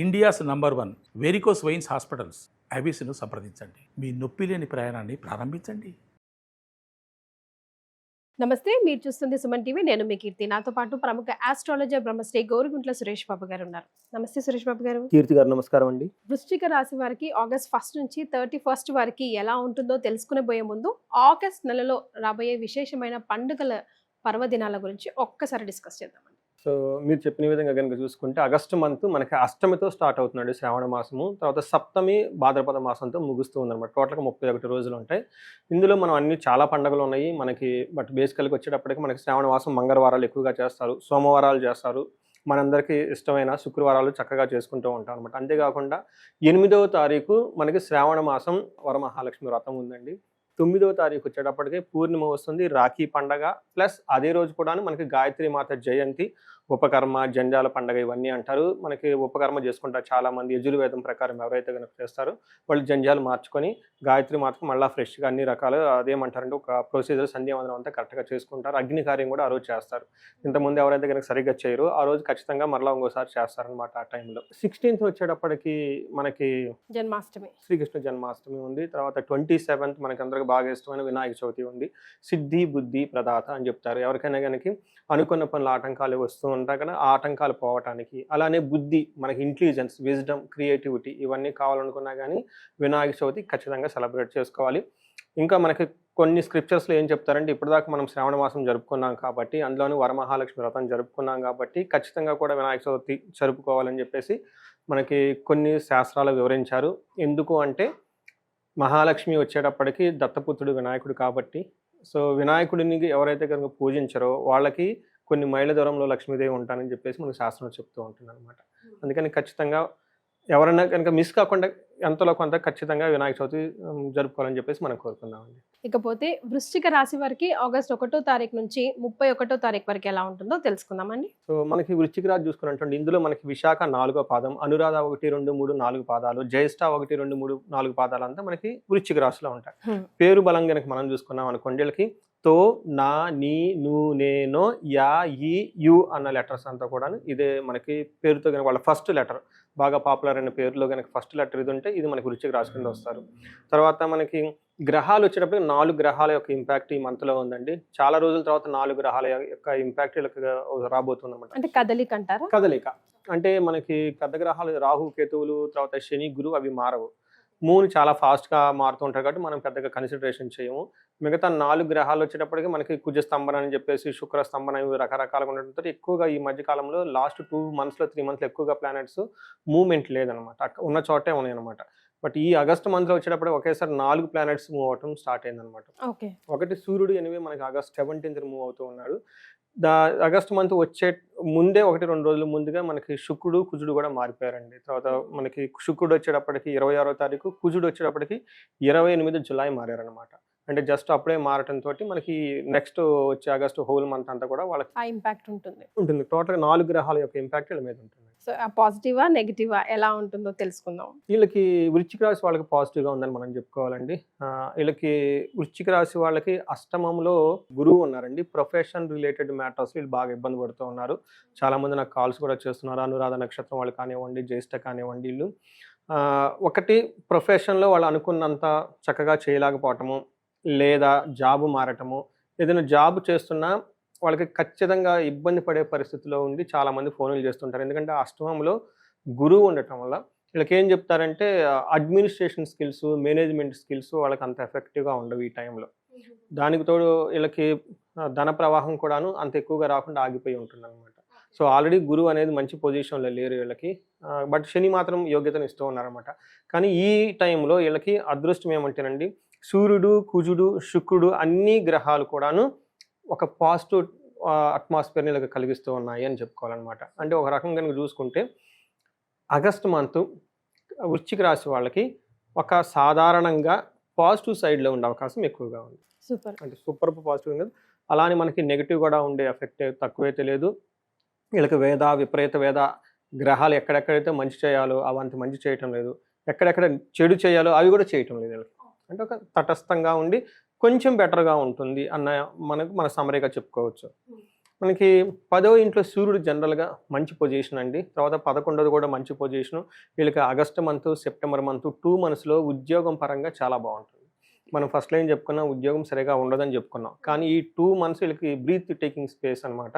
India's number 1 varicose veins hospitals ఐబీసీను సంప్రదించండి. మీ నొప్పి లేని ప్రయాణాన్ని ప్రారంభించండి. నమస్తే, మీరు చూస్తుంది సుమన్ టీవీ. నేను మీ కీర్తి. నాతో పాటు ప్రముఖ ఆస్ట్రాలజర్ బ్రహ్మశ్రీ గోరుగుంట్ల సురేష్ బాబు గారు ఉన్నారు. నమస్తే సురేష్ బాబు గారు. కీర్తి గారు నమస్కారం అండి. వృశ్చిక రాశి వారికి ఆగస్ట్ 1 నుంచి 31 వరకు ఎలా ఉంటుందో తెలుసుకునే పోయే ముందు ఆగస్ట్ నెలలో రాబోయే విశేషమైన పండుగల పర్వదినాల గురించి ఒక్కసారి డిస్కస్ చేద్దామండి. సో మీరు చెప్పిన విధంగా కనుక చూసుకుంటే ఆగస్టు మంత్ మనకి అష్టమితో స్టార్ట్ అవుతున్నాడు శ్రావణ మాసము. తర్వాత సప్తమి భాద్రపద మాసంతో ముగుస్తూ ఉందన్నమాట. టోటల్గా 31 రోజులు ఉంటాయి. ఇందులో మనం అన్ని చాలా పండుగలు ఉన్నాయి మనకి. బట్ బేసికల్గా వచ్చేటప్పటికి మనకి శ్రావణ మాసం మంగళవారాలు ఎక్కువగా చేస్తారు, సోమవారాలు చేస్తారు, మనందరికీ ఇష్టమైన శుక్రవారాలు చక్కగా చేసుకుంటూ ఉంటాం అనమాట. అంతేకాకుండా 8వ తారీఖు మనకి శ్రావణ మాసం వరమహాలక్ష్మి వ్రతం ఉందండి. 9వ తారీఖు వచ్చేటప్పటికి పూర్ణిమ వస్తుంది, రాఖీ పండగ. ప్లస్ అదే రోజు కూడా మనకి గాయత్రి మాత జయంతి, ఉపకర్మ, జంజాల పండగ ఇవన్నీ అంటారు. మనకి ఉపకర్మ చేసుకుంటారు చాలామంది. యజుర్వేదం ప్రకారం ఎవరైతే కనుక చేస్తారో వాళ్ళు జంజాలు మార్చుకొని గాయత్రి మాతకు మళ్ళీ ఫ్రెష్గా అన్ని రకాలు అదేమంటారంటే ఒక ప్రొసీజర్ సంధ్యావందనం అంతా కరెక్ట్గా చేసుకుంటారు. అగ్ని కార్యం కూడా ఆ రోజు చేస్తారు. ఇంతకుముందు ఎవరైతే కనుక సరిగ్గా చేయరు ఆ రోజు ఖచ్చితంగా మరలా ఇంకోసారి చేస్తారనమాట. ఆ టైంలో 16th వచ్చేటప్పటికి మనకి జన్మాష్టమి, శ్రీకృష్ణ జన్మాష్టమి ఉంది. తర్వాత 27th మనకి అందరికి బాగా ఇష్టమైన వినాయక చవితి ఉంది. సిద్ధి బుద్ధి ప్రదాత అని చెప్తారు. ఎవరికైనా కనుక అనుకున్న పనులు ఆటంకాలు వస్తూ ఉంటాయి కదా, ఆ ఆటంకాలు పోవటానికి. అలానే బుద్ధి, మనకి ఇంటెలిజెన్స్, విజ్డమ్, క్రియేటివిటీ ఇవన్నీ కావాలనుకున్నా కానీ వినాయక చవితి ఖచ్చితంగా సెలబ్రేట్ చేసుకోవాలి. ఇంకా మనకి కొన్ని స్క్రిప్చర్స్లో ఏం చెప్తారంటే, ఇప్పటిదాకా మనం శ్రావణ మాసం జరుపుకున్నాం కాబట్టి, అందులోని వరమహాలక్ష్మి వ్రతం జరుపుకున్నాం కాబట్టి ఖచ్చితంగా కూడా వినాయక చవితి జరుపుకోవాలని చెప్పేసి మనకి కొన్ని శాస్త్రాలు వివరించారు. ఎందుకు అంటే మహాలక్ష్మి వచ్చేటప్పటికి దత్తపుత్రుడు వినాయకుడు కాబట్టి, సో వినాయకుడిని ఎవరైతే కనుక పూజించారో వాళ్ళకి కొన్ని మైళ్ళ దూరంలో లక్ష్మీదేవి ఉంటానని చెప్పేసి మనకు శాస్త్రం చెప్తూ ఉంటుంది అనమాట. అందుకని ఖచ్చితంగా ఎవరైనా కనుక మిస్ కాకుండా ఎంతలో కొంత ఖచ్చితంగా వినాయక చవితి జరుపుకోవాలని చెప్పేసి మనం కోరుకుందామండి. ఇకపోతే వృశ్చిక రాశి వారికి ఆగస్ట్ 1వ తారీఖు నుంచి 31వ తారీఖు వరకు ఎలా ఉంటుందో తెలుసుకుందామండి. సో మనకి వృశ్చిక రాశి చూసుకున్నట్టు ఇందులో మనకి విశాఖ 4వ పాదం, అనురాధ 1, 2, 3, 4 పాదాలు, జ్యేష్ఠ 1, 2, 3, 4 పాదాలు అంతా మనకి వృశ్చిక రాశిలో ఉంటాయి. పేరు బలం కనుక మనం చూసుకున్నాం అనుకోండి, వీళ్ళకి తో, నా, నీ, ను, నేనో, యా, ఈ, యు అన్న లెటర్స్ అంతా కూడా ఇదే మనకి పేరుతో కనుక వాళ్ళ ఫస్ట్ లెటర్ బాగా పాపులర్ అయిన పేరులో కనుక ఫస్ట్ లెటర్ ఇది ఉంటే ఇది మనకి వృశ్చిక రాశి కింద వస్తారు. తర్వాత మనకి గ్రహాలు వచ్చేటప్పుడు 4 గ్రహాల యొక్క ఇంపాక్ట్ ఈ మంత్లో ఉందండి. చాలా రోజుల తర్వాత 4 గ్రహాల యొక్క ఇంపాక్ట్ వీళ్ళకి రాబోతుంది అనమాట. అంటే కదలిక అంటారా? కదలిక అంటే మనకి పెద్ద గ్రహాలు రాహు, కేతువులు, తర్వాత శని, గురు అవి మారవు. మూన్ చాలా ఫాస్ట్గా మారుతూ ఉంటారు కాబట్టి మనం పెద్దగా కన్సిడరేషన్ చేయము. మిగతా 4 గ్రహాలు వచ్చేటప్పటికి మనకి కుజ స్తంభన అని చెప్పేసి, శుక్ర స్తంభన, ఇవి రకరకాలుగా ఉండటంతో ఎక్కువగా ఈ మధ్యకాలంలో లాస్ట్ 2 monthsలో 3 monthsలో ఎక్కువగా ప్లానెట్స్ మూవ్మెంట్ లేదనమాట. ఉన్న చోటే ఉన్నాయి అనమాట. బట్ ఈ ఆగస్ట్ మంత్లో వచ్చేటప్పుడు ఒకేసారి 4 ప్లానెట్స్ మూవ్ అవటం స్టార్ట్ అయిందనమాట. ఒకటి సూర్యుడు ఎనివే మనకి ఆగస్ట్ 17th మూవ్ అవుతూ ఉన్నాడు. ఆగస్ట్ మంత్ వచ్చే ముందే 1-2 రోజుల ముందుగా మనకి శుక్రుడు, కుజుడు కూడా మారిపోయారండి. తర్వాత మనకి శుక్రుడు వచ్చేటప్పటికి 26వ తారీఖు, కుజుడు వచ్చేటప్పటికి 28 జులై మారారనమాట. అంటే జస్ట్ అప్పుడే మారటంతో మనకి నెక్స్ట్ వచ్చే ఆగస్ట్ హోల్ మంత్ అంతా కూడా వాళ్ళకి ఆ ఇంపాక్ట్ ఉంటుంది. టోటల్గా 4 గ్రహాల యొక్క ఇంపాక్ట్ వీళ్ళ మీద ఉంటుంది. సో పాజిటివా నెగిటివా ఎలా ఉంటుందో తెలుసుకుందాం. వీళ్ళకి వృశ్చిక రాశి వాళ్ళకి పాజిటివ్గా ఉందని మనం చెప్పుకోవాలండి. వీళ్ళకి వృశ్చిక రాశి వాళ్ళకి అష్టమంలో గురువు ఉన్నారండి. ప్రొఫెషన్ రిలేటెడ్ మ్యాటర్స్ వీళ్ళు బాగా ఇబ్బంది పడుతూ ఉన్నారు. చాలామంది నాకు కాల్స్ కూడా చేస్తున్నారు. అనురాధ నక్షత్రం వాళ్ళు కానివ్వండి, జ్యేష్ఠ కానివ్వండి, వీళ్ళు ఒకటి ప్రొఫెషన్లో వాళ్ళు అనుకున్నంత చక్కగా చేయలేకపోవటము, లేదా జాబు మారటము, ఏదైనా జాబ్ చేస్తున్నా వాళ్ళకి ఖచ్చితంగా ఇబ్బంది పడే పరిస్థితిలో ఉండి చాలామంది ఫోన్లు చేస్తుంటారు. ఎందుకంటే అష్టమంలో గురువు ఉండటం వల్ల వీళ్ళకి ఏం చెప్తారంటే అడ్మినిస్ట్రేషన్ స్కిల్స్, మేనేజ్మెంట్ స్కిల్స్ వాళ్ళకి అంత ఎఫెక్టివ్గా ఉండవు ఈ టైంలో. దానికి తోడు వీళ్ళకి ధన ప్రవాహం కూడాను అంత ఎక్కువగా రాకుండా ఆగిపోయి ఉంటుంది అనమాట. సో ఆల్రెడీ గురువు అనేది మంచి పొజిషన్లో లేరు వీళ్ళకి. బట్ శని మాత్రం యోగ్యతను ఇస్తూ ఉన్నారనమాట. కానీ ఈ టైంలో వీళ్ళకి అదృష్టం ఏమంటేనండి, సూర్యుడు, కుజుడు, శుక్రుడు అన్ని గ్రహాలు కూడాను ఒక పాజిటివ్ అట్మాస్ఫియర్ని వీళ్ళకి కలిగిస్తూ ఉన్నాయి అని చెప్పుకోవాలన్నమాట. అంటే ఒక రకంగా కనుక చూసుకుంటే ఆగస్ట్ మంత్ వృశ్చిక రాశి వాళ్ళకి ఒక సాధారణంగా పాజిటివ్ సైడ్లో ఉండే అవకాశం ఎక్కువగా ఉంది. అంటే సూపర్ పాజిటివ్ ఉంది. అలానే మనకి నెగిటివ్ కూడా ఉండే ఎఫెక్ట్ తక్కువైతే లేదు. వీళ్ళకి విపరీత వేద గ్రహాలు ఎక్కడెక్కడైతే మంచి చేయాలో అవంత మంచి చేయటం లేదు, ఎక్కడెక్కడ చెడు చేయాలో అవి కూడా చేయటం లేదు వీళ్ళకి. అంటే ఒక తటస్థంగా ఉండి కొంచెం బెటర్గా ఉంటుంది అన్న మన సమరీగా చెప్పుకోవచ్చు. మనకి 10వ ఇంట్లో సూర్యుడు జనరల్గా మంచి పొజిషన్ అండి. తర్వాత 11ది కూడా మంచి పొజిషను. వీళ్ళకి ఆగస్టు మంత్, సెప్టెంబర్ మంత్ 2 మంత్స్‌లో ఉద్యోగం పరంగా చాలా బాగుంటుంది. మనం ఫస్ట్‌లో ఏం చెప్పుకున్నాం, ఉద్యోగం సరిగా ఉండదని చెప్పుకున్నాం. కానీ ఈ 2 మంత్స్ వీళ్ళకి బ్రీత్ టేకింగ్ స్పేస్ అనమాట.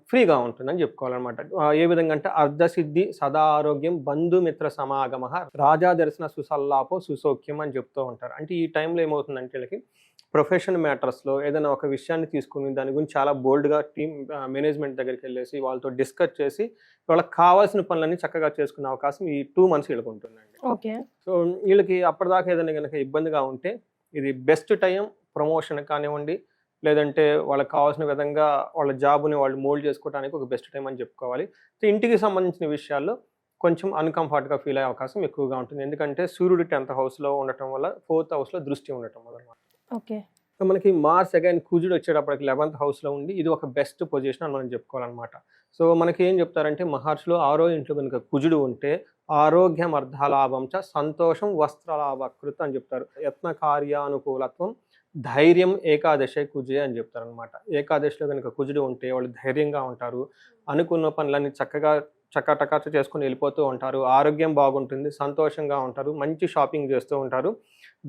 ఫ్రీగా ఉంటుందని చెప్పుకోవాలన్నమాట. ఏ విధంగా అంటే అర్ధసిద్ధి, సదా ఆరోగ్యం, బంధుమిత్ర సమాగమః, రాజా దర్శన సుసల్లాపో సుసౌఖ్యం అని చెప్తూ ఉంటారు. అంటే ఈ టైంలో ఏమవుతుందంటే వీళ్ళకి ప్రొఫెషన్ మ్యాటర్స్‌లో ఏదైనా ఒక విషయాన్ని తీసుకొని దాని గురించి చాలా బోల్డ్‌గా టీమ్ మేనేజ్మెంట్ దగ్గరికెళ్ళేసి వాళ్ళతో డిస్కస్ చేసి వాళ్ళకి కావాల్సిన పనులన్నీ చక్కగా చేసుకునే అవకాశం ఈ 2 మంత్స్ వీళ్ళకి ఉంటుందండి. ఓకే. సో, వీళ్ళకి అప్పటిదాకా ఏదైనా గనక ఇబ్బందిగా ఉంటే ఇది బెస్ట్ టైం ప్రమోషన్ కానివ్వండి, లేదంటే వాళ్ళకి కావాల్సిన విధంగా వాళ్ళ జాబ్‌ని వాళ్ళు మోల్డ్ చేసుకోవడానికి ఒక బెస్ట్ టైం అని చెప్పుకోవాలి. సో, ఇంటికి సంబంధించిన విషయాల్లో కొంచెం అన్‌కంఫర్ట్‌గా ఫీల్ అయ్యే అవకాశం ఎక్కువగా ఉంటుంది. ఎందుకంటే సూర్యుడు 10th హౌస్‌లో ఉండటం వల్ల 4th హౌస్‌లో దృష్టి ఉండటం వల్ల అన్నమాట. ఓకే. సో, మనకి మార్స్ అగైన్ కుజుడు వచ్చేటప్పటికి 11th హౌస్‌లో ఉండి ఇది ఒక బెస్ట్ పొజిషన్ అని మనం చెప్పుకోవాలన్నమాట. సో, మనకి ఏం చెప్తారంటే మహర్షులు 6వ ఇంట్లో గనుక కుజుడు ఉంటే ఆరోగ్యం అర్ధలాభం చ సంతోషం వస్త్రలాభకృత్ అని చెప్తారు. యత్న కార్యానుకూలత్వం ధైర్యం ఏకాదశే కుజే అని చెప్తారనమాట. ఏకాదశిలో కనుక కుజుడు ఉంటే వాళ్ళు ధైర్యంగా ఉంటారు. అనుకున్న పనులన్నీ చక్కగా చకచక చేసుకొని వెళ్ళిపోతూ ఉంటారు. ఆరోగ్యం బాగుంటుంది. సంతోషంగా ఉంటారు. మంచి షాపింగ్ చేస్తూ ఉంటారు.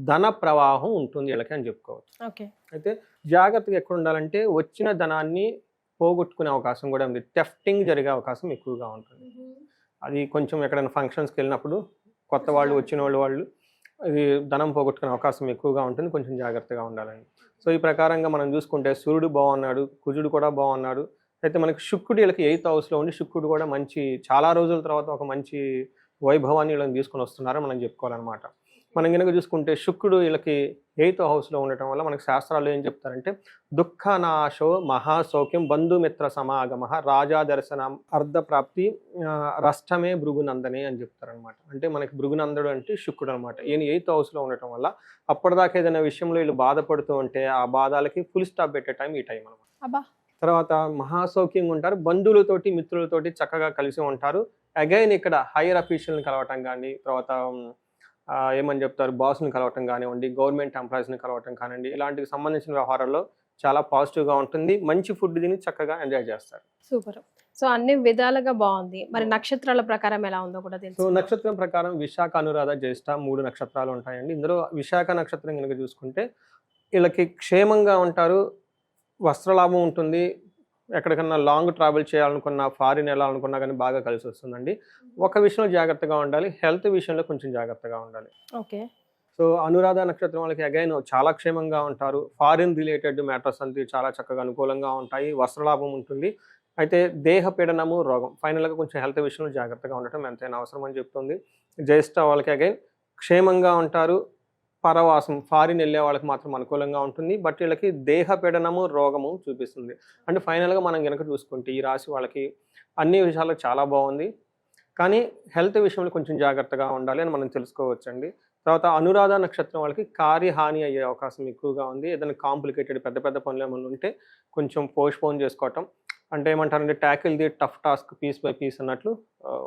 ధన ప్రవాహం ఉంటుంది వీళ్ళకి అని చెప్పుకోవచ్చు. ఓకే. అయితే జాగ్రత్తగా ఎక్కడ ఉండాలంటే వచ్చిన ధనాన్ని పోగొట్టుకునే అవకాశం కూడా ఉంది. థెఫ్టింగ్ జరిగే అవకాశం ఎక్కువగా ఉంటుంది. అది కొంచెం ఎక్కడైనా ఫంక్షన్స్‌కి వెళ్ళినప్పుడు కొత్త వాళ్ళు వచ్చిన వాళ్ళు ఇది ధనం పోగొట్టుకునే అవకాశం ఎక్కువగా ఉంటుంది. కొంచెం జాగ్రత్తగా ఉండాలండి. సో, ఈ ప్రకారంగా మనం చూసుకుంటే సూర్యుడు బాగున్నాడు, కుజుడు కూడా బాగున్నాడు. అయితే మనకి శుక్రుడు వీళ్ళకి 8th హౌస్‌లో ఉండి శుక్రుడు కూడా మంచి చాలా రోజుల తర్వాత ఒక మంచి వైభవాన్ని వీళ్ళని తీసుకొని వస్తున్నారని మనం చెప్పుకోవాలన్నమాట. మనం గనుక చూసుకుంటే శుక్రుడు వీళ్ళకి 8th హౌస్‌లో ఉండటం వల్ల మనకి శాస్త్రాల్లో ఏం చెప్తారంటే దుఃఖనాశో మహాసౌఖ్యం బంధుమిత్ర సమాగమః రాజా దర్శనం అర్ధప్రాప్తి రష్టమే భృగునందనే అని చెప్తారనమాట. అంటే మనకి భృగునందుడు అంటే శుక్రుడు అనమాట. ఈయన 8th హౌస్‌లో ఉండటం వల్ల అప్పటిదాకా ఏదైనా విషయంలో వీళ్ళు బాధపడుతూ ఉంటే ఆ బాధలకి ఫుల్ స్టాప్ పెట్టే టైం ఈ టైం అనమాట. అబ్బా! తర్వాత మహాసౌఖ్యంగా ఉంటారు. బంధువులతోటి, మిత్రులతోటి చక్కగా కలిసి ఉంటారు. అగైన్ ఇక్కడ హైయర్ అఫీషియల్‌ని కలవటం గానీ, తర్వాత ఏమని చెప్తారు బాస్‌ని కలవటం కానివ్వండి, గవర్నమెంట్ ఎంప్లాయీస్‌ని కలవటం కానివ్వండి, ఇలాంటికి సంబంధించిన వ్యవహారాల్లో చాలా పాజిటివ్‌గా ఉంటుంది. మంచి ఫుడ్ తిని చక్కగా ఎంజాయ్ చేస్తారు. సూపర్. సో, అన్ని విధాలుగా బాగుంది. మరి నక్షత్రాల ప్రకారం ఎలా ఉందో కూడా సో, తెలుసు. నక్షత్రం ప్రకారం విశాఖ, అనురాధ, జ్యేష్ఠ 3 నక్షత్రాలు ఉంటాయండి. ఇందులో విశాఖ నక్షత్రం గనుక చూసుకుంటే వీళ్ళకి క్షేమంగా ఉంటారు. వస్త్రలాభం ఉంటుంది. ఎక్కడికన్నా లాంగ్ ట్రావెల్ చేయాలనుకున్నా, ఫారిన్ వెళ్ళాలనుకున్నా కానీ బాగా కలిసి వస్తుందండి. ఒక విషయంలో జాగ్రత్తగా ఉండాలి. హెల్త్ విషయంలో కొంచెం జాగ్రత్తగా ఉండాలి. ఓకే. సో, అనురాధ నక్షత్రం వాళ్ళకి అగైన్ చాలా క్షేమంగా ఉంటారు. ఫారిన్ రిలేటెడ్ మ్యాటర్స్ అంతా చాలా చక్కగా అనుకూలంగా ఉంటాయి. వస్త్రలాభం ఉంటుంది. అయితే దేహ పీడనము, రోగం ఫైనల్‌గా కొంచెం హెల్త్ విషయంలో జాగ్రత్తగా ఉండటం ఎంతైనా అవసరం అని చెప్తుంది. జ్యేష్ఠ వాళ్ళకి అగైన్ క్షేమంగా ఉంటారు. పరవాసం ఫారిన్ వెళ్ళే వాళ్ళకి మాత్రం అనుకూలంగా ఉంటుంది. బట్ వీళ్ళకి దేహ పీడనము, రోగము చూపిస్తుంది. అంటే ఫైనల్‌గా మనం గనక చూసుకుంటే ఈ రాశి వాళ్ళకి అన్ని విషయాల్లో చాలా బాగుంది. కానీ హెల్త్ విషయంలో కొంచెం జాగ్రత్తగా ఉండాలి అని మనం తెలుసుకోవచ్చండి. తర్వాత అనురాధ నక్షత్రం వాళ్ళకి కార్యహాని అయ్యే అవకాశం ఎక్కువగా ఉంది. ఏదైనా కాంప్లికేటెడ్ పెద్ద పెద్ద పనులు ఏమన్నా ఉంటే కొంచెం పోస్ట్‌పోన్ చేసుకోవటం. అంటే ఏమంటారంటే tackle the tough task piece by piece అన్నట్లు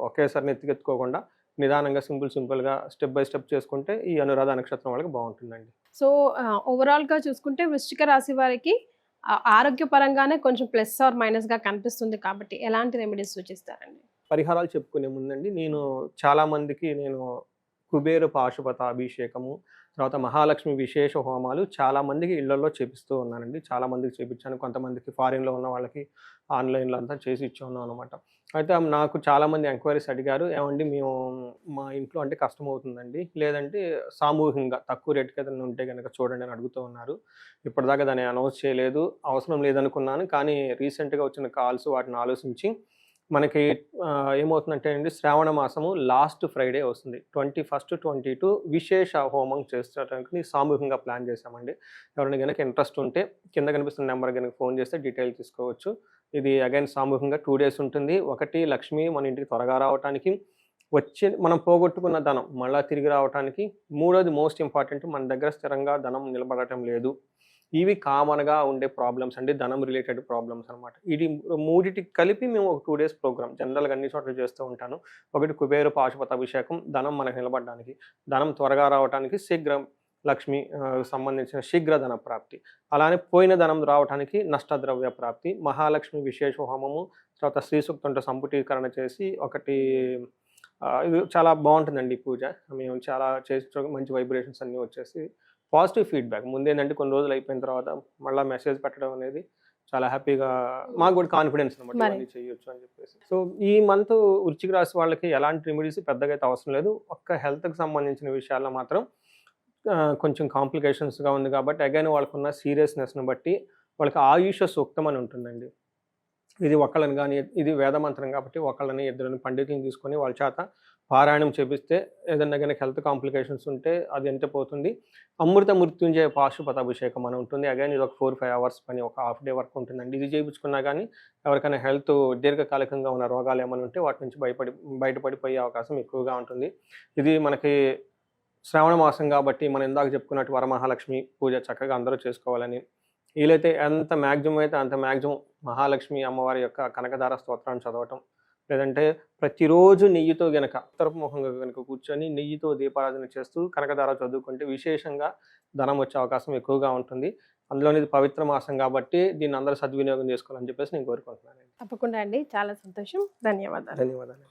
ఒకేసారి నెత్తికెత్తుకోకుండా నిదానంగా సింపుల్‌గా స్టెప్ బై స్టెప్ చేసుకుంటే ఈ అనురాధ నక్షత్రం వాళ్ళకి బాగుంటుందండి. సో, ఓవరాల్‌గా చూసుకుంటే వృశ్చిక రాశి వారికి ఆరోగ్యపరంగానే కొంచెం ప్లస్ ఆర్ మైనస్‌గా కనిపిస్తుంది కాబట్టి ఎలాంటి రెమెడీస్ సూచిస్తారండి? పరిహారాలు చెప్పుకునే ముందండి నేను చాలా మందికి కుబేర పాశుపతాభిషేకము, తర్వాత మహాలక్ష్మి విశేష హోమాలు చాలా మందికి ఇళ్లలో చేపిస్తూ ఉన్నానండి. చాలా మందికి చేపించాను. కొంతమందికి ఫారిన్‌లో ఉన్న వాళ్ళకి ఆన్‌లైన్‌లో అంతా చేసి ఇచ్చి ఉన్నాం అనమాట. అయితే నాకు చాలామంది ఎంక్వైరీస్ అడిగారు. ఏవండీ మేము మా ఇంట్లో అంటే కష్టమవుతుందండి. లేదంటే సామూహికంగా తక్కువ రేట్‌కి ఏదైనా ఉంటే గనక చూడండి అని అడుగుతూ ఉన్నారు. ఇప్పటిదాకా దాన్ని అనౌన్స్ చేయలేదు. అవసరం లేదనుకున్నాను. కానీ రీసెంట్‌గా వచ్చిన కాల్స్ వాటిని ఆలోచించి మనకి ఏమవుతుందంటే అండి శ్రావణ మాసము లాస్ట్ ఫ్రైడే వస్తుంది. 21, 22 విశేష హోమం చేసేటానికి సామూహికంగా ప్లాన్ చేశామండి. ఎవరైనా గనక ఇంట్రెస్ట్ ఉంటే కింద కనిపిస్తున్న నెంబర్ గనక ఫోన్ చేస్తే డీటెయిల్ తీసుకోవచ్చు. ఇది అగైన్ సామూహికంగా 2 డేస్ ఉంటుంది. ఒకటి లక్ష్మి మన ఇంటికి త్వరగా రావటానికి, మనం పోగొట్టుకున్న ధనం మళ్ళా తిరిగి రావటానికి, మూడోది మోస్ట్ ఇంపార్టెంట్ మన దగ్గర స్థిరంగా ధనం నిలబడటం లేదు. ఇవి కామన్‌గా ఉండే ప్రాబ్లమ్స్ అండి. ధనం రిలేటెడ్ ప్రాబ్లమ్స్ అనమాట. ఇది మూడిటికి కలిపి మేము ఒక 2 డేస్ ప్రోగ్రామ్ జనరల్‌గా అన్ని చోట్ల చేస్తూ ఉంటాను. ఒకటి కుబేర పాశుపతాభిషేకం, ధనం మనకు నిలబడడానికి, ధనం త్వరగా రావటానికి, శీఘ్రం లక్ష్మి సంబంధించిన శీఘ్ర ధన ప్రాప్తి, అలానే పోయిన ధనం రావడానికి నష్టద్రవ్య ప్రాప్తి, మహాలక్ష్మి విశేష హోమము, తర్వాత శ్రీ సూక్తంతో సంపుటీకరణ చేసి ఒకటి ఇది చాలా బాగుంటుందండి ఈ పూజ. మేము చాలా చేసి మంచి వైబ్రేషన్స్ అన్నీ వచ్చేసి పాజిటివ్ ఫీడ్బ్యాక్. ముందేంటంటే కొన్ని రోజులు అయిపోయిన తర్వాత మళ్ళీ మెసేజ్ పెట్టడం అనేది చాలా హ్యాపీగా, మాకు కూడా కాన్ఫిడెన్స్ అనమాట ఇవన్నీ చేయొచ్చు అని చెప్పేసి. సో ఈ మంత్ వృశ్చిక రాశి వాళ్ళకి ఎలాంటి రెమెడీస్ పెద్దగా అయితే అవసరం లేదు. ఒక్క హెల్త్కి సంబంధించిన విషయాల్లో మాత్రం కొంచెం కాంప్లికేషన్స్గా ఉంది కాబట్టి అగైన్ వాళ్ళకున్న సీరియస్నెస్ని బట్టి వాళ్ళకి ఆయుష సూక్తం అని ఉంటుందండి. ఇది ఒకళ్ళని కానీ, ఇది వేదమంత్రం కాబట్టి ఒకళ్ళని ఇద్దరిని పండితులను తీసుకొని వాళ్ళ చేత పారాయణం చేపిస్తే ఏదన్నా కానీ హెల్త్ కాంప్లికేషన్స్ ఉంటే అది ఎంత పోతుంది. అమృత మృత్యుంజయ పాశుపతాభిషేకం అని ఉంటుంది. అగైన్ ఇది ఒక 4-5 అవర్స్ పని, ఒక హాఫ్ డే వర్క్ ఉంటుందండి. ఇది చేయించుకున్నా కానీ ఎవరికైనా హెల్త్ దీర్ఘకాలికంగా ఉన్న రోగాలు ఏమైనా ఉంటే వాటి నుంచి బయటపడిపోయే అవకాశం ఎక్కువగా ఉంటుంది. ఇది మనకి శ్రావణ మాసం కాబట్టి మనం ఇందాక చెప్పుకున్నట్టు వరమహాలక్ష్మి పూజ చక్కగా అందరూ చేసుకోవాలని, వీలైతే ఎంత మ్యాక్సిమం అయితే అంత మ్యాక్సిమం మహాలక్ష్మి అమ్మవారి యొక్క కనకధార స్తోత్రాన్ని చదవటం, లేదంటే ప్రతిరోజు నెయ్యితో గనక ఉత్తరముఖంగా కనుక కూర్చొని నెయ్యితో దీపారాధన చేస్తూ కనకధార చదువుకుంటే విశేషంగా ధనం వచ్చే అవకాశం ఎక్కువగా ఉంటుంది. అందులోని ఇది పవిత్ర మాసం కాబట్టి దీన్ని అందరూ సద్వినియోగం చేసుకోవాలని చెప్పేసి నేను కోరుకుంటున్నాను. తప్పకుండా అండి, చాలా సంతోషం. ధన్యవాదాలు. ధన్యవాదాలు.